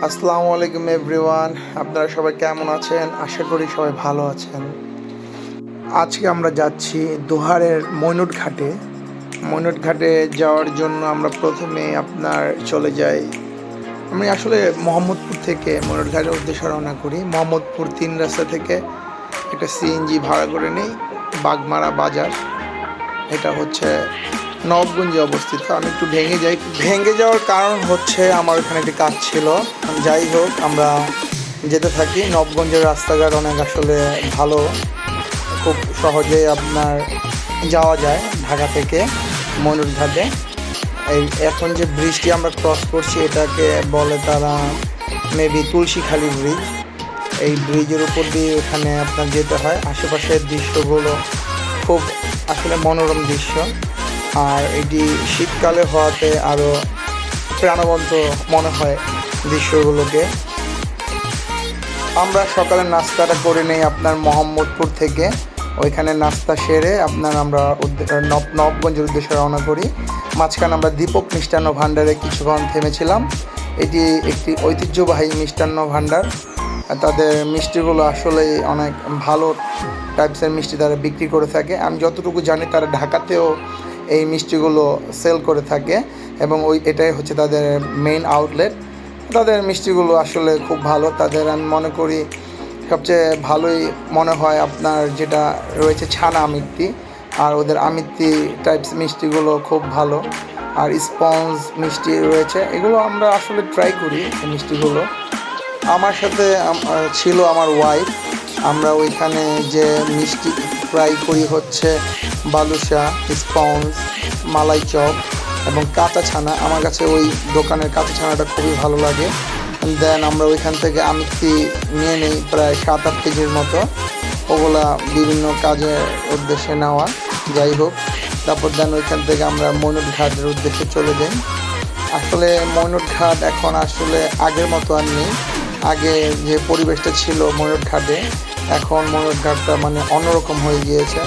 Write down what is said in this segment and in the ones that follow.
আসসালামু আলাইকুম এভরিওয়ান, আপনারা সবাই কেমন আছেন? আশা করি সবাই ভালো আছেন। আজকে আমরা যাচ্ছি দোহারের মৈনট ঘাটে। মৈনট ঘাটে যাওয়ার জন্য আমরা প্রথমে আপনার চলে যাই। আমি আসলে মোহাম্মদপুর থেকে মৈনট ঘাটের উদ্দেশ্যে রওনা করি। মোহাম্মদপুর 3 রাস্তা থেকে একটা সিএনজি ভাড়া করে নিই বাগমারা বাজার। এটা হচ্ছে নবাবগঞ্জে অবস্থিত। আমি একটু ভেঙে যাওয়ার কারণ হচ্ছে আমার ওখানে একটি কাজ ছিল। যাই হোক, আমরা যেতে থাকি। নবাবগঞ্জের রাস্তাঘাট অনেক আসলে ভালো, খুব সহজে আপনার যাওয়া যায় ঢাকা থেকে মৈনট ঘাটে। এখন যে ব্রিজটি আমরা ক্রস করছি এটাকে বলে তারা মেবি তুলসীখালী ব্রিজ। এই ব্রিজের উপর দিয়ে এখানে আপনার যেতে হয়। আশেপাশের দৃশ্যগুলো খুব আসলে মনোরম দৃশ্য, আর এটি শীতকালে হওয়াতে আরও প্রাণবন্ত মনে হয় দৃশ্যগুলোকে। আমরা সকালে নাস্তাটা করে নেই আপনার মোহাম্মদপুর থেকে। ওইখানে নাস্তা সেরে আমরা নবাবগঞ্জের উদ্দেশ্যে রওনা করি। মাঝখানে আমরা দীপক মিষ্টান্ন ভাণ্ডারে কিছুক্ষণ থেমেছিলাম। এটি একটি ঐতিহ্যবাহী মিষ্টান্ন ভাণ্ডার। তাদের মিষ্টিগুলো আসলেই অনেক ভালো টাইপসের মিষ্টি তারা বিক্রি করে থাকে। আমি যতটুকু জানি তারা ঢাকাতেও এই মিষ্টিগুলো সেল করে থাকে, এবং এটাই হচ্ছে তাদের মেইন আউটলেট। তাদের মিষ্টিগুলো আসলে খুব ভালো। তাদের আমি মনে করি সবচেয়ে ভালোই মনে হয় আপনার যেটা রয়েছে ছানা আমিত্তি, আর ওদের আমিত্তি টাইপস মিষ্টিগুলো খুব ভালো। আর স্পঞ্জ মিষ্টি রয়েছে, এগুলো আমরা আসলে ট্রাই করি এই মিষ্টিগুলো। আমার সাথে ছিল আমার ওয়াইফ। আমরা ওইখানে যে মিষ্টি ট্রাই করি হচ্ছে বালুশা, স্পঞ্জ, মালাই চপ এবং কাঁচা ছানা। আমার কাছে ওই দোকানের কাঁচা ছানাটা খুবই ভালো লাগে। দেন আমরা ওইখান থেকে আমিত্তি নিয়ে নিই প্রায় 7-8 কেজির মতো। ওগুলা বিভিন্ন কাজের উদ্দেশ্যে নেওয়া। যাই হোক, তারপর দেন ওইখান থেকে আমরা মৈনট ঘাটের উদ্দেশ্যে চলে যাই। আসলে মৈনট ঘাট এখন আসলে আগের মতো আর নেই। আগে যে পরিবেশটা ছিল মৈনট ঘাটে, এখন মৈনট ঘাটটা মানে অন্যরকম হয়ে গিয়েছে।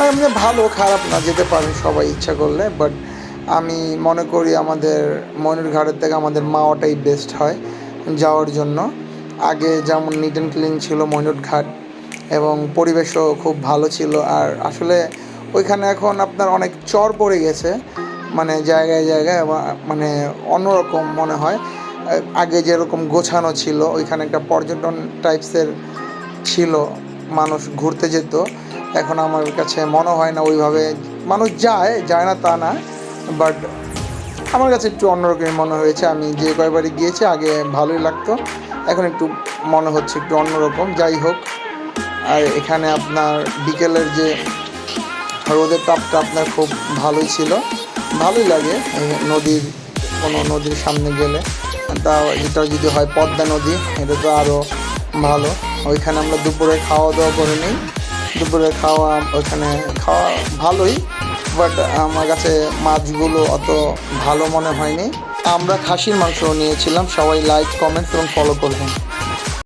এমনি ভালো, খারাপ না, যেতে পারেন সবাই ইচ্ছা করলে। বাট আমি মনে করি আমাদের মৈনট ঘাটের থেকে আমাদের মাওয়াটাই বেস্ট হয় যাওয়ার জন্য। আগে যেমন নিট অ্যান্ড ক্লিন ছিল মৈনট ঘাট, এবং পরিবেশও খুব ভালো ছিল। আর আসলে ওইখানে এখন আপনার অনেক চর পড়ে গেছে, মানে জায়গায় জায়গায় মানে অন্যরকম মনে হয়। আগে যেরকম গোছানো ছিল, ওইখানে একটা পর্যটন টাইপসের ছিল, মানুষ ঘুরতে যেত। এখন আমার কাছে মনে হয় না ওইভাবে মানুষ যায় না তা না, বাট আমার কাছে একটু অন্যরকমই মনে হয়েছে। আমি যে কয়বারই গিয়েছি আগে ভালোই লাগতো, এখন একটু মনে হচ্ছে একটু অন্যরকম। যাই হোক, আর এখানে আপনার বিকেলের যে রোদের তাপটা আপনার খুব ভালোই ছিল, ভালোই লাগে নদীর সামনে গেলে। তা এটা যদি হয় পদ্মা নদী, এটা তো আরও ভালো। ওইখানে আমরা দুপুরে খাওয়া দাওয়া করে নিই। দুপুরে ওইখানে খাওয়া ভালোই, বাট আমার কাছে মাছগুলো অত ভালো মনে হয়নি। আমরা খাসির মাংস নিয়েছিলাম। সবাই লাইক, কমেন্টস এবং ফলো করবেন।